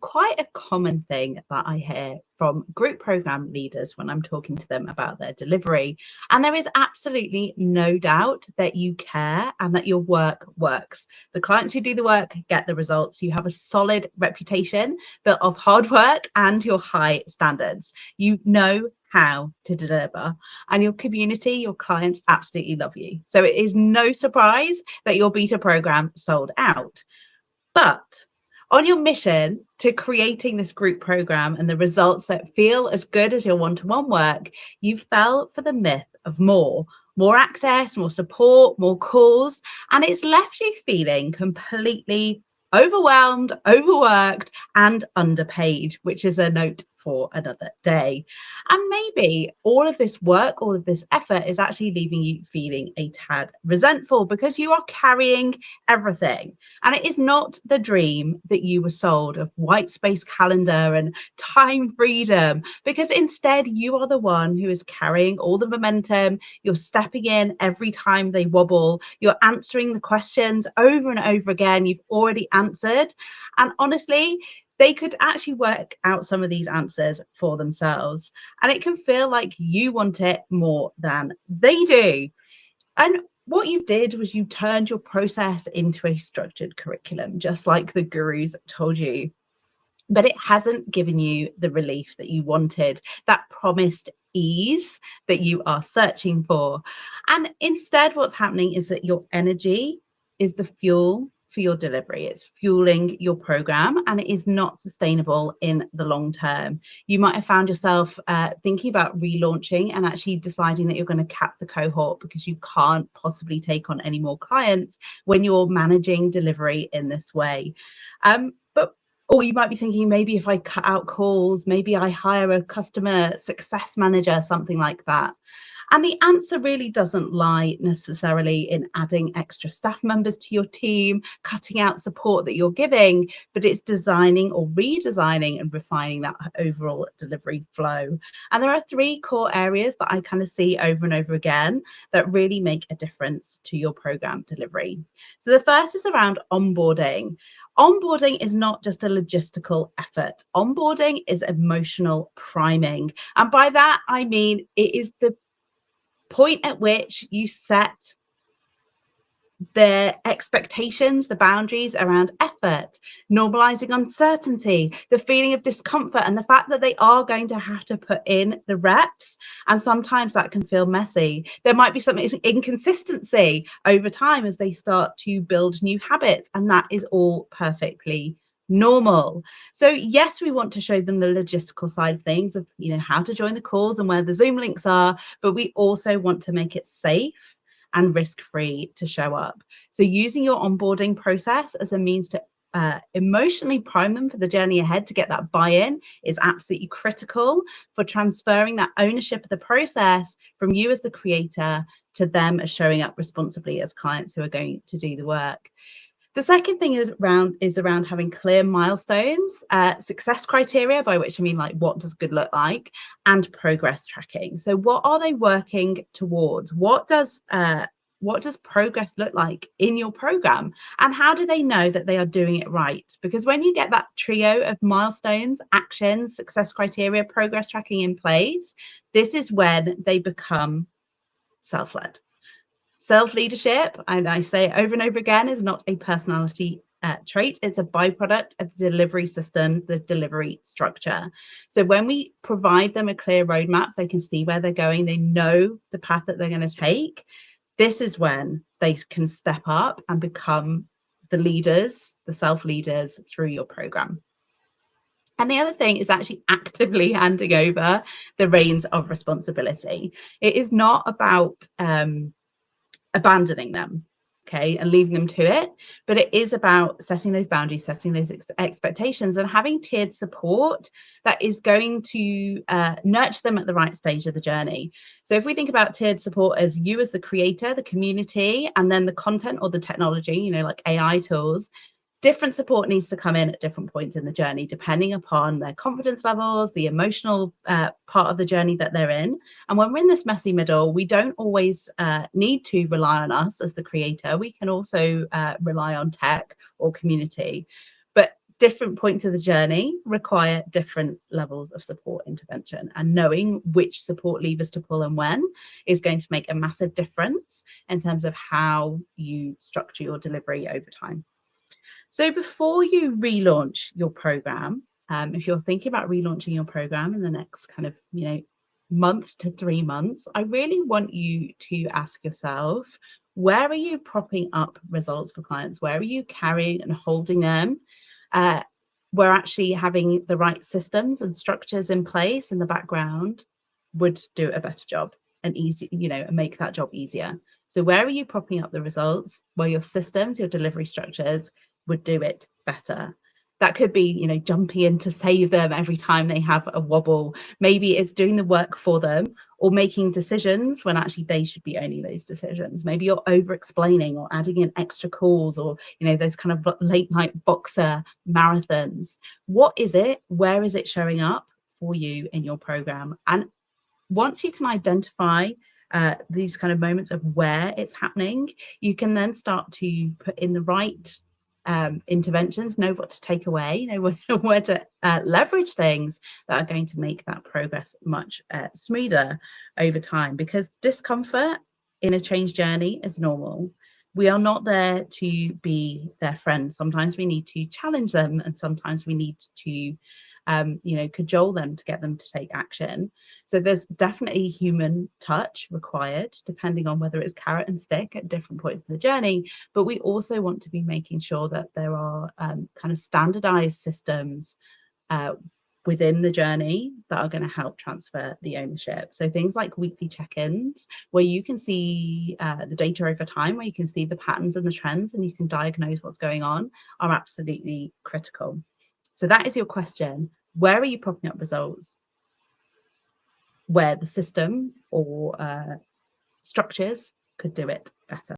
quite a common thing that I hear from group program leaders when I'm talking to them about their delivery. And there is absolutely no doubt that you care and that your work works. The clients who do the work get the results. You have a solid reputation built off hard work and your high standards. You know how to deliver, and your community, your clients absolutely love you. So it is no surprise that your beta program sold out. But on your mission to creating this group program and the results that feel as good as your one-to-one work, you fell for the myth of more access, more support, more calls, and it's left you feeling completely overwhelmed, overworked, and underpaid, which is a note for another day. And maybe all of this work, all of this effort is actually leaving you feeling a tad resentful because you are carrying everything. And it is not the dream that you were sold of white space calendar and time freedom, because instead you are the one who is carrying all the momentum. You're stepping in every time they wobble. You're answering the questions over and over again you've already answered. And honestly, they could actually work out some of these answers for themselves. And it can feel like you want it more than they do. And what you did was you turned your process into a structured curriculum, just like the gurus told you. But it hasn't given you the relief that you wanted, that promised ease that you are searching for. And instead, what's happening is that your energy is the fuel for your delivery. It's fueling your program, and it is not sustainable in the long term. You might have found yourself thinking about relaunching and actually deciding that you're going to cap the cohort because you can't possibly take on any more clients when you're managing delivery in this way. Or you might be thinking, maybe if I cut out calls, maybe I hire a customer success manager, something like that. And the answer really doesn't lie necessarily in adding extra staff members to your team, cutting out support that you're giving, but it's designing or redesigning and refining that overall delivery flow. And there are three core areas that I kind of see over and over again that really make a difference to your program delivery. So the first is around onboarding. Onboarding is not just a logistical effort. Onboarding is emotional priming. And by that, I mean, it is the point at which you set the expectations, the boundaries around effort, normalizing uncertainty, the feeling of discomfort, and the fact that they are going to have to put in the reps. And sometimes that can feel messy. There might be some inconsistency over time as they start to build new habits, and that is all perfectly normal. So yes, we want to show them the logistical side of things, of how to join the calls and where the Zoom links are, but we also want to make it safe and risk-free to show up. So using your onboarding process as a means to emotionally prime them for the journey ahead, to get that buy-in, is absolutely critical for transferring that ownership of the process from you as the creator to them as showing up responsibly as clients who are going to do the work. The second thing is around having clear milestones, success criteria, by which I mean, like, what does good look like, and progress tracking. So what are they working towards? What does progress look like in your program? And how do they know that they are doing it right? Because when you get that trio of milestones, actions, success criteria, progress tracking in place, this is when they become self-led. Self-leadership, and I say it over and over again, is not a personality trait. It's a byproduct of the delivery system, the delivery structure. So when we provide them a clear roadmap, they can see where they're going, they know the path that they're going to take. This is when they can step up and become the leaders, the self-leaders through your program. And the other thing is actually actively handing over the reins of responsibility. It is not about abandoning them, okay, and leaving them to it, but it is about setting those boundaries, setting those expectations, and having tiered support that is going to nurture them at the right stage of the journey. So if we think about tiered support as you as the creator, the community, and then the content or the technology, like AI tools, different support needs to come in at different points in the journey, depending upon their confidence levels, the emotional part of the journey that they're in. And when we're in this messy middle, we don't always need to rely on us as the creator. We can also rely on tech or community. But different points of the journey require different levels of support intervention, and knowing which support levers to pull and when is going to make a massive difference in terms of how you structure your delivery over time. So before you relaunch your program, if you're thinking about relaunching your program in the next kind of, month to 3 months, I really want you to ask yourself, where are you propping up results for clients? Where are you carrying and holding them? Where actually having the right systems and structures in place in the background would do a better job and easy, and make that job easier. So where are you propping up the results where your systems, your delivery structures would do it better? That could be, jumping in to save them every time they have a wobble. Maybe it's doing the work for them, or making decisions when actually they should be owning those decisions. Maybe you're over explaining or adding in extra calls, or, those kind of late night boxer marathons. What is it? Where is it showing up for you in your program? And once you can identify these kind of moments of where it's happening, you can then start to put in the right interventions, know what to take away, know where to leverage things that are going to make that progress much smoother over time. Because discomfort in a change journey is normal. We are not there to be their friends. Sometimes we need to challenge them, and sometimes we need to cajole them to get them to take action. So there's definitely human touch required, depending on whether it's carrot and stick at different points of the journey. But we also want to be making sure that there are kind of standardized systems within the journey that are going to help transfer the ownership. So things like weekly check-ins, where you can see the data over time, where you can see the patterns and the trends, and you can diagnose what's going on, are absolutely critical. So that is your question. Where are you propping up results where the system or structures could do it better?